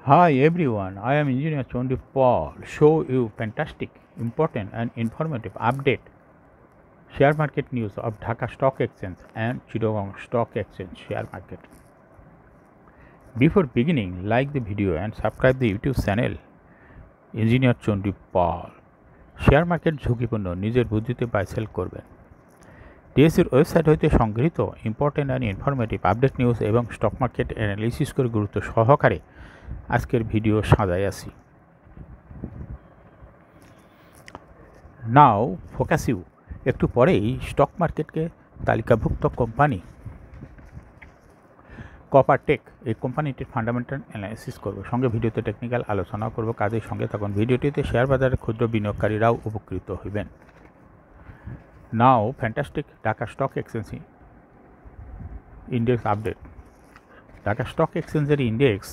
Hi everyone, I am Engineer Chondi Paul. Show you fantastic, important and informative update. Share market news of Dhaka Stock Exchange and Chittagong Stock Exchange share market. Before beginning, like the video and subscribe the YouTube channel Engineer Chondi Paul. Share market ঝুঁকিপূর্ণ, নিজের বুদ্ধিতে buy sell করবেন। ডিএসসির website হইতে সংগৃহীত important and informative update news এবং stock market analysis করে গুরুত্ব সহকারে আজকের ভিডিও সাজাই আছি। নাও ফোকাস ইউ একটু পরেই স্টক মার্কেটকে তালিকাভুক্ত কোম্পানি কপারটেক এই কোম্পানিটির ফান্ডামেন্টাল অ্যানালিসিস করব, সঙ্গে ভিডিওতে টেকনিক্যাল আলোচনা করব। কাজের সঙ্গে তখন ভিডিওটিতে শেয়ার বাজারে ক্ষুদ্র বিনিয়োগকারীরাও উপকৃত হইবেন। Now fantastic Dhaka stock exchange index update. Dhaka stock এক্সচেঞ্জের ইন্ডেক্স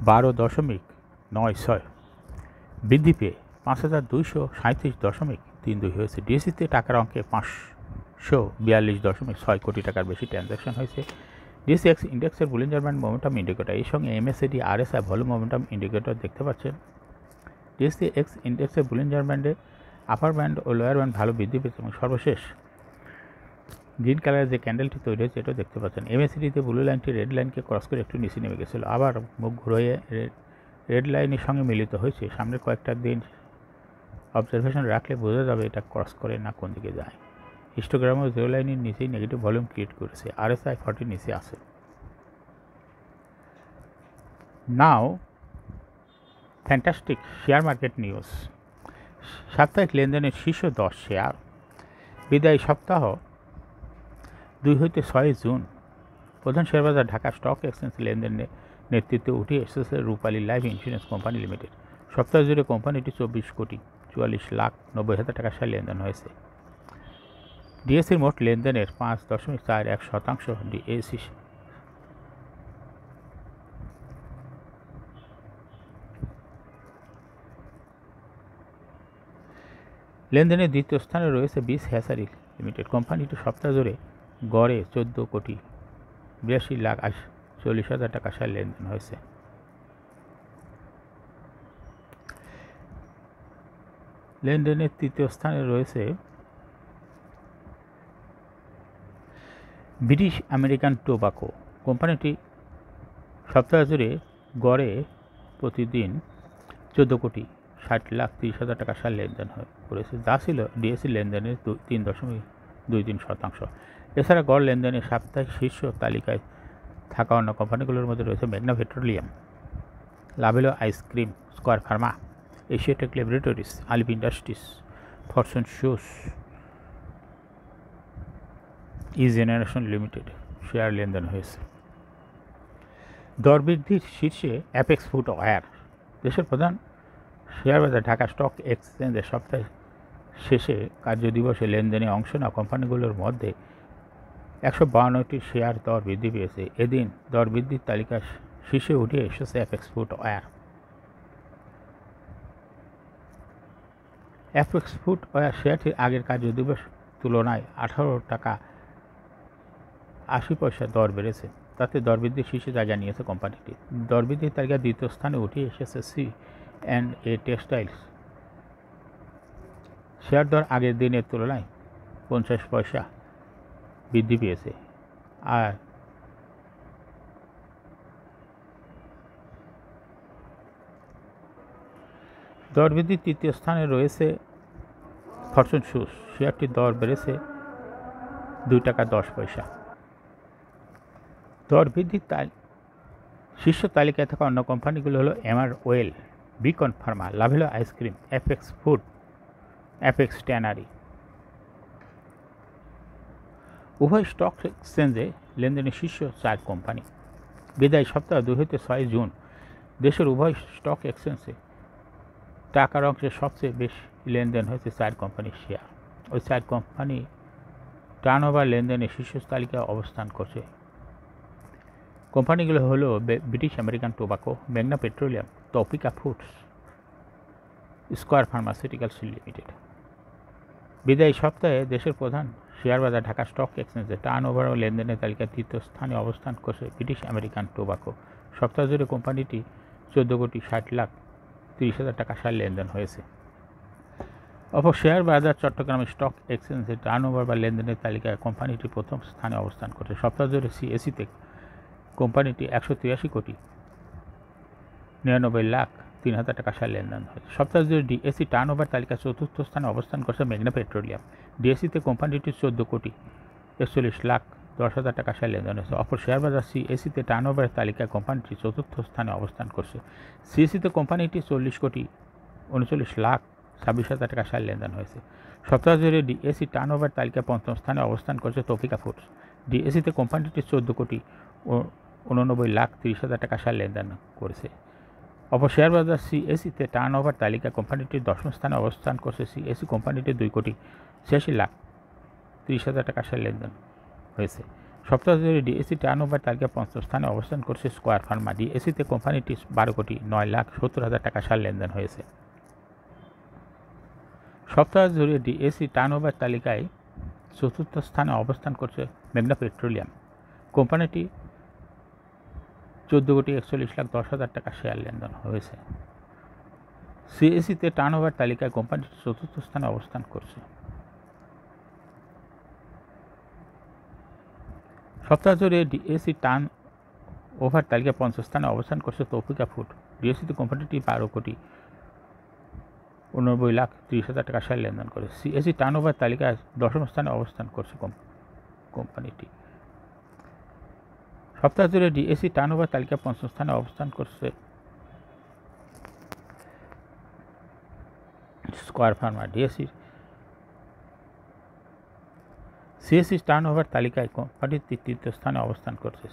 12.96 বৃদ্ধি পেয়ে 5237.32 হয়েছে। ডিএসসিতে টাকার অঙ্কে 542.6 কোটি টাকার বেশি ট্রানজ্যাকশন হয়েছে। ডিএসসি এক্স ইন্ডেক্সের বুলিঞ্জার ব্যান্ড মোমেন্টাম ইন্ডিকেটর, এই সঙ্গে MACD RSI volume momentum indicator দেখতে পাচ্ছেন। ডিএসসি এক্স ইন্ডেক্সের বুলিঞ্জার ব্যান্ডে আপার ব্যান্ড ও লোয়ার ব্যান্ড ভালো বৃদ্ধি পেয়েছে এবং সর্বশেষ গ্রিন কালারের যে ক্যান্ডেলটি তৈরি হয়েছে এটাও দেখতে পাচ্ছেন। এমএসসিডিতে ব্লু লাইনটি রেড লাইনকে ক্রস করে একটু নিচে নেমে গেছিলো, আবার মুখ ঘুরিয়ে রেড লাইনের সঙ্গে মিলিত হয়েছে। সামনের কয়েকটা দিন অবজারভেশন রাখলে বোঝা যাবে এটা ক্রস করে না কোন দিকে যায়। হিস্টোগ্রামও জিরো লাইনের নিচেই নেগেটিভ ভলিউম ক্রিয়েট করেছে, আরএসআই 40 নিচে আছে। নাও ফ্যান্টাস্টিক শেয়ার মার্কেট নিউজ। সাপ্তাহিক লেনদেনের শীর্ষ 10 শেয়ার। বিদায়ী সপ্তাহ 2 হইতে 6 জুন প্রধান শেয়ার বাজার ঢাকা স্টক এক্সচেঞ্জ লেনদেনের নেতৃত্বে উঠে এসেছে রূপালী লাইফ ইন্স্যুরেন্স কোম্পানি লিমিটেড। সপ্তাহ জুড়ে কোম্পানিটি 24,44,90,000 টাকা শেয়ার লেনদেন হয়েছে। ডিএসসির মোট লেনদেনের 5.41% ডিএসসি লেনদেনের দ্বিতীয় স্থানে রয়েছে বিস হ্যাচারি লিমিটেড। কোম্পানিটি সপ্তাহ জুড়ে গড়ে 14,82,40,000 টাকা শেয়ার লেনদেন হয়েছে। লেনদেনের তৃতীয় স্থানে রয়েছে ব্রিটিশ আমেরিকান টোবাকো। কোম্পানিটি সপ্তাহ জুড়ে গড়ে প্রতিদিন 14,60,30,000 টাকা শেয়ার লেনদেন করেছে, যা ছিল ডিএসসি লেনদেনের 3.23%। এছাড়া গড় লেনদেনের সাপ্তাহিক শীর্ষ তালিকায় থাকা অন্য কোম্পানিগুলোর মধ্যে রয়েছে মেঘনা Petroleum, Lovello ice cream, Square Pharma, Asiatic Laboratories, Alif Industries, Fortune Shoes, E Generation Limited share লেনদেন হয়েছে। দর বৃদ্ধির শীর্ষে অ্যাপেক্স ফুটওয়্যার। দেশের প্রধান শেয়ার বাজার ঢাকা স্টক এক্সচেঞ্জের সপ্তাহের শেষে কার্যদিবসে লেনদেনে অংশ নেওয়া কোম্পানিগুলোর মধ্যে 152টি শেয়ার দর বৃদ্ধি পেয়েছে। এদিন দর বৃদ্ধির তালিকায় শীর্ষে উঠে এসেছে অ্যাপেক্স ফুটওয়্যার। অ্যাপেক্স ফুটওয়্যার শেয়ারটির আগের কার্যদিবস তুলনায় 18 টাকা 80 পয়সা দর বেড়েছে, তাতে দরবৃদ্ধির শীর্ষে জায়গা নিয়েছে কোম্পানিটি। দরবৃদ্ধির তালিকায় দ্বিতীয় স্থানে উঠে এসেছে C&A টেক্সটাইলস। শেয়ার দর আগের দিনের তুলনায় 50 পয়সা বৃদ্ধি পেয়েছে। আর দরবৃদ্ধির তৃতীয় স্থানে রয়েছে ফরচুন শুজ। শেয়ারটির দর বেড়েছে 2 টাকা 10 পয়সা। দর বৃদ্ধির শীর্ষ তালিকায় থাকা অন্য কোম্পানিগুলো হলো MR well, Beacon Pharma, Lovello ice cream, apex food, apex tannery. উভয় স্টক এক্সচেঞ্জে লেনদেনের শীর্ষ 4 কোম্পানি। বিদায়ী সপ্তাহ 2 হইতে 6 জুন দেশের উভয় স্টক এক্সচেঞ্জে টাকার অংশে সবচেয়ে বেশি লেনদেন হয়েছে 4 কোম্পানির শেয়ার। ওই 4 কোম্পানি টার্নওভার লেনদেনের শীর্ষ তালিকায় অবস্থান করছে। কোম্পানিগুলো হলো ব্রিটিশ আমেরিকান টোবাকো, মেঘনা petroleum, Tofika foods, square pharmaceuticals limited. বিদায়ী সপ্তাহে দেশের প্রধান শেয়ার বাজার ঢাকা স্টক এক্সচেঞ্জে টার্ন ওভার ও লেনদেনের তালিকায় তৃতীয় স্থানে অবস্থান করছে ব্রিটিশ আমেরিকান টোবাকো। সপ্তাহ জুড়ে কোম্পানিটি 14,60,30,000 টাকা সার লেনদেন হয়েছে। অপর শেয়ার বাজার চট্টগ্রামের স্টক এক্সচেঞ্জে টার্ন ওভার বা লেনদেনের তালিকায় কোম্পানিটি প্রথম স্থানে অবস্থান করছে। সপ্তাহ জুড়ে সিএসিতে কোম্পানিটি 183,99,03,000 টাকা সার লেনদেন হয়েছে। সপ্তাহ জুড়ে ডিএসসি টার্ন ওভার তালিকায় চতুর্থ স্থানে অবস্থান করছে মেঘনা পেট্রোলিয়াম। ডিএসসিতে কোম্পানিটি 14,41,10,000 টাকা সার লেনদেন হয়েছে। অপর শেয়ার বাজার সিএসিতে টার্ন ওভারের তালিকায় কোম্পানিটি চতুর্থ স্থানে অবস্থান করছে। সিএসিতে কোম্পানিটি 40,39,26,000 টাকা সার লেনদেন হয়েছে। সপ্তাহ জুড়ে ডিএসসি টার্ন ওভার তালিকায় পঞ্চম স্থানে অবস্থান করছে তৌফিকা ফুডস। ডিএসসিতে কোম্পানিটি 14,89,30,000 টাকা সার লেনদেন করেছে। অপর শেয়ার বাজার সিএসিতে টার্ন ওভার তালিকায় কোম্পানিটির দশম স্থানে অবস্থান করছে। সিএসি কোম্পানিটি 2,86,30,000 টাকা সার লেনদেন হয়েছে। সপ্তাহ জুড়ে ডিএসসি টার্ন ওভার তালিকায় পঞ্চম স্থানে অবস্থান করছে স্কয়ার ফার্মা। ডিএসসিতে কোম্পানিটি 12,09,70,000 টাকা সার লেনদেন হয়েছে। সপ্তাহ জুড়ে ডিএসসি টার্ন ওভার তালিকায় চতুর্থ স্থানে অবস্থান করছে মেঘনা পেট্রোলিয়াম। কোম্পানিটি 14,41,10,000 টাকা শেয়ার লেনদেন হয়েছে। সিএসিতে টার্ন ওভার তালিকায় কোম্পানিটি চতুর্থ স্থানে অবস্থান করছে। সপ্তাহ জুড়ে ডিএসসি টার্ন ওভার তালিকায় পঞ্চম স্থানে অবস্থান করছে তৌফিকা ফুড। ডিএসসিতে কোম্পানিটি 12,89,30,000 টাকা শেয়ার লেনদেন করে। সিএসসি টার্ন ওভার তালিকায় দশম স্থানে অবস্থান করছে কোম্পানিটি। সপ্তাহ জুড়ে ডিএসসি টার্ন ওভার তালিকায় পঞ্চম স্থানে অবস্থান করছে square Pharma. CSC turn over তালিকায় কোম্পানিটি তৃতীয় স্থানে অবস্থান করছে।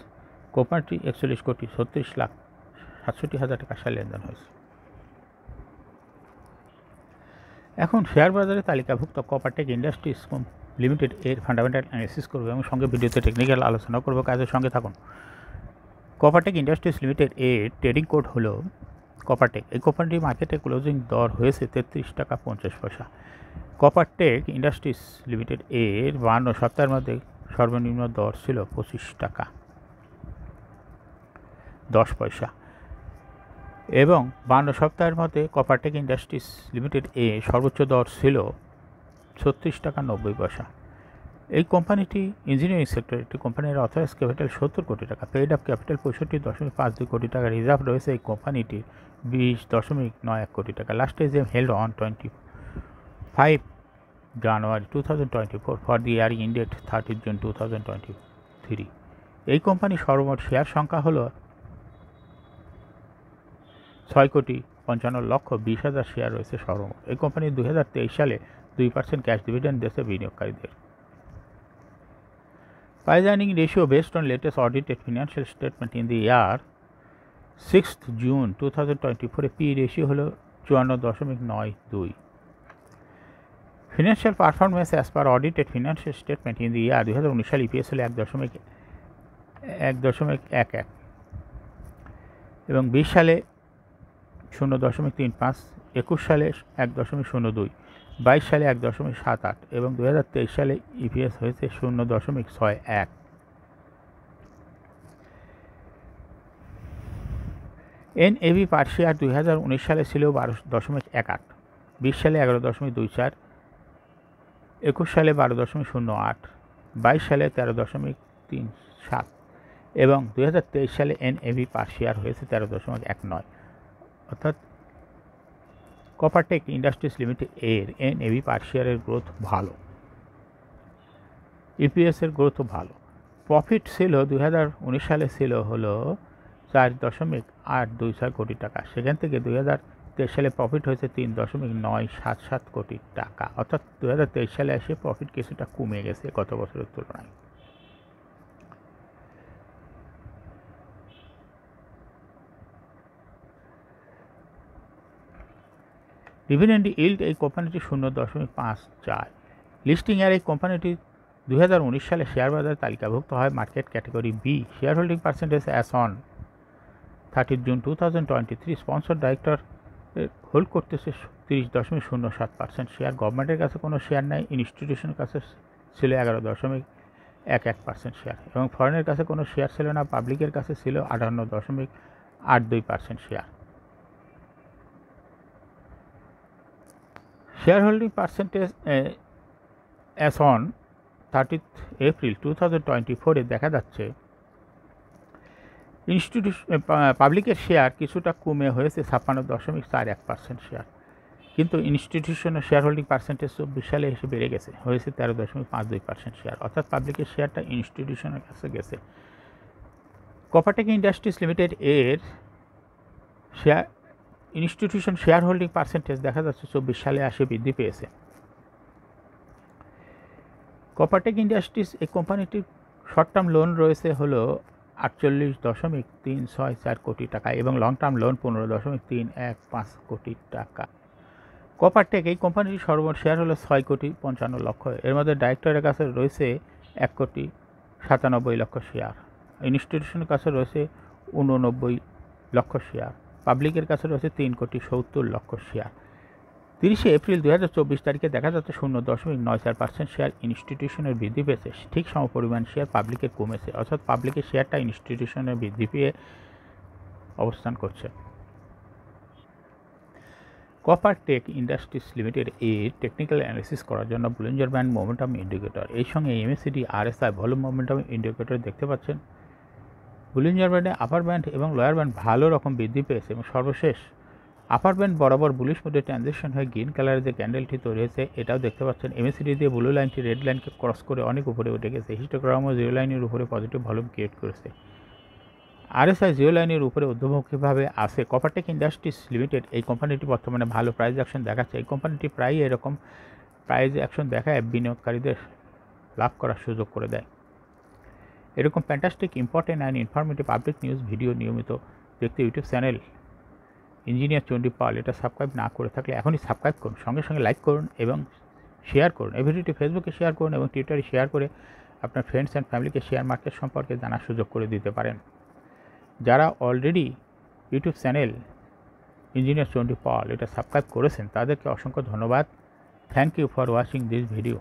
কোম্পানিটি 41,36,67,000 টাকা সার লেনদেন হয়েছে। এখন শেয়ার বাজারে তালিকাভুক্ত কপারটেক ইন্ডাস্ট্রিজ লিমিটেড এর ফান্ডামেন্টাল অ্যানালিসিস করব এবং সঙ্গে ভিডিওতে টেকনিক্যাল আলোচনা করব। কাজের সঙ্গে থাকুন। কপারটেক ইন্ডাস্ট্রিজ লিমিটেড এর ট্রেডিং কোড হলো কপারটেক। এই কোম্পানিটির মার্কেটে ক্লোজিং দর হয়েছে 33 টাকা 50 পয়সা। কপারটেক ইন্ডাস্ট্রিজ লিমিটেড এর 52 সপ্তাহের মধ্যে সর্বনিম্ন দর ছিল 25 টাকা 10 পয়সা এবং 52 সপ্তাহের মধ্যে কপারটেক ইন্ডাস্ট্রিজ লিমিটেড এ সর্বোচ্চ দর ছিল 36 টাকা 90 পয়সা। এই কোম্পানিটি ইঞ্জিনিয়ারিং সেক্টর একটি কোম্পানির অথরাইজ ক্যাপিটাল 70 কোটি টাকা, পেইড আপ ক্যাপিটাল 65.52 কোটি টাকা, রিজার্ভ রয়েছে এই কোম্পানিটির 20.91 কোটি টাকা। Last AGM held on 25 January 2024 for the year ended 30 June 2023। এই কোম্পানির সর্বমোট শেয়ার সংখ্যা হলো 6,55,20,000 শেয়ার রয়েছে সর্বমোট। এই কোম্পানি 2023 সালে 2% ক্যাশ ডিভিডেন্ড দিয়েছে বিনিয়োগকারীদের। Price earning ratio based on latest audited financial statement in the year 6th June 2024 এ P রেশিও হলো 54.92। Financial performance as per audited financial statement in the year 2019 সালে ইপিএস হলো 1.11 এবং 20 সালে 0.35, 21 সালে 1.02, 22 সালে 1.78 এবং 2023 সালে ইপিএস হয়েছে 0.61। এনএভি পার শেয়ার 2019 সালে ছিল 12.18, 20 সালে 11.24, 21 সালে 12.08, 22 সালে 13.37 এবং 2023 সালে এনএভি পার শেয়ার হয়েছে 13.19। অর্থাৎ কপারটেক ইন্ডাস্ট্রিজ লিমিটেড এর এনএভি পার শেয়ারের গ্রোথ ভালো, ইপিএসের গ্রোথও ভালো। প্রফিট ছিল 2019 সালে ছিল হলো 4.826 কোটি টাকা, সেখান থেকে 2023 সালে প্রফিট হয়েছে 3.977 কোটি টাকা। অর্থাৎ 2023 সালে এসে প্রফিট কিছুটা কমে গেছে গত বছরের তুলনায়। ডিভিডেন্ড ইল্ড এই কোম্পানিটি 0.54। লিস্টিং এর এই কোম্পানিটি 2019 সালে শেয়ার বাজারে তালিকাভুক্ত হয় market category B. Share holding percentage as on 30 June 2023 sponsor director hold করতেছে 30.07% শেয়ার। গভর্নমেন্টের কাছে কোনো শেয়ার নাই, ইনস্টিটিউশনের কাছে ছিল 11.11% শেয়ার এবং ফরেনের কাছে কোনো শেয়ার ছিল না, পাবলিকের কাছে ছিল 58.82% share. Share holding percentage as on 30 April 2024 দেখা যাচ্ছে পাবলিকের শেয়ার কিছুটা কমে হয়েছে 56.41% শেয়ার, কিন্তু ইনস্টিটিউশনের শেয়ার হোল্ডিং পার্সেন্টেজ 24 সালে এসে বেড়ে গেছে, হয়েছে 13.52% শেয়ার, অর্থাৎ পাবলিকের শেয়ারটা ইনস্টিটিউশনের কাছে গেছে। কপারটেক ইন্ডাস্ট্রিজ লিমিটেড এর share institution share holding percentage দেখা যাচ্ছে 24 সালে আসে বৃদ্ধি পেয়েছে। কপারটেক ইন্ডাস্ট্রিজ এই কোম্পানিটির শর্ট টার্ম লোন রয়েছে হলো 48.364 কোটি টাকা এবং লং টার্ম লোন 15.315 কোটি টাকা। কপারটেক এই কোম্পানির শেয়ার হলো 6,55,00,000। এর মধ্যে ডাইরেক্টরের কাছে রয়েছে 1,97,00,000 শেয়ার, ইনস্টিটিউশনের কাছে রয়েছে 89 লক্ষ শেয়ার, পাবলিকের কাছে রয়েছে 3,70,00,000 শেয়ার। 30 এপ্রিল 2024 তারিখে দেখা যাচ্ছে 0.94% শেয়ার ইনস্টিটিউশনের বৃদ্ধি পেয়েছে, ঠিক সমপরিমাণ শেয়ার পাবলিকের কমেছে, অর্থাৎ পাবলিকের শেয়ারটা ইনস্টিটিউশনের বৃদ্ধি পেয়ে অবস্থান করছে। কপারটেক ইন্ডাস্ট্রিজ লিমিটেড এর টেকনিক্যাল অ্যানালিসিস করার জন্য বুলিঞ্জার ব্যান্ড মোমেন্টাম ইন্ডিকেটর, এর সঙ্গে MACD RSI volume momentum indicator দেখতে পাচ্ছেন। বুলিঞ্জার ব্যান্ডে আপার ব্যান্ড এবং লোয়ার ব্যান্ড ভালো রকম বৃদ্ধি পেয়েছে এবং সর্বশেষ আপার ব্যান্ড বরাবর বুলিশ মোডে ট্রানজিশন হয়ে গ্রিন কালারের যে ক্যান্ডেলটি তৈরি হয়েছে এটাও দেখতে পাচ্ছেন। এমএসিডি দিয়ে ব্লু লাইনটি রেড লাইনকে ক্রস করে অনেক উপরে উঠে গেছে, হিস্টোগ্রামও জিরো লাইনের উপরে পজিটিভ ভলিউম ক্রিয়েট করেছে, আরএসআই জিরো লাইনের উপরে ঊর্ধ্বমুখীভাবে আছে। কপারটেক ইন্ডাস্ট্রিজ লিমিটেড এই কোম্পানিটি বর্তমানে ভালো প্রাইস অ্যাকশন দেখাচ্ছে। এই কোম্পানিটি প্রায় এরকম প্রাইস অ্যাকশন দেখায় বিনিয়োগকারীদের লাভ করার সুযোগ করে দেয়। এরকম fantastic important and informative update news video নিয়মিত দেখতে YouTube channel engineer Chandi Pal এটা সাবস্ক্রাইব না করে থাকলে এখনই সাবস্ক্রাইব করুন, সঙ্গে সঙ্গে লাইক করুন এবং শেয়ার করুন। এই ভিডিওটি ফেসবুকে শেয়ার করুন এবং টুইটারে শেয়ার করে আপনার ফ্রেন্ডস অ্যান্ড ফ্যামিলিকে শেয়ার মার্কেট সম্পর্কে জানার সুযোগ করে দিতে পারেন। যারা already YouTube channel engineer Chandi Pal এটা সাবস্ক্রাইব করেছেন তাদেরকে অসংখ্য ধন্যবাদ। Thank you for watching this video.